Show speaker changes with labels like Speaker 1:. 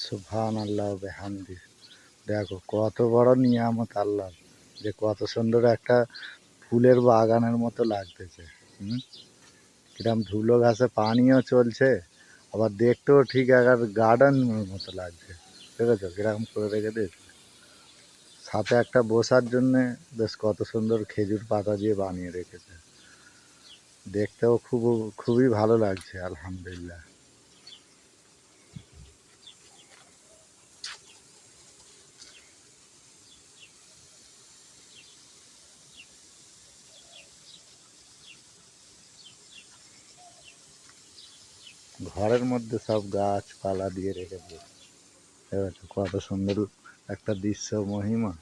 Speaker 1: সুবহানাল্লাহ ওয়া বিহামদি। দেখো কত বড় নিয়ামত আল্লাহর, যে কত সুন্দর একটা ফুলের বাগানের মতো লাগতেছে। কিরম ধুলো ঘাসে পানিও চলছে, আবার দেখতেও ঠিক একটা গার্ডেনের মতো লাগছে। দেখেছো কিরকম করে রেখে দিয়েছে, সাথে একটা বসার জন্যে বেশ কত সুন্দর খেজুর পাতা দিয়ে বানিয়ে রেখেছে। দেখতেও খুবই ভালো লাগছে আলহামদুলিল্লাহ। ঘরের মধ্যে সব গাছপালা দিয়ে রেখেছে, দেখেছো কত সুন্দর একটা দৃশ্য মহিমা।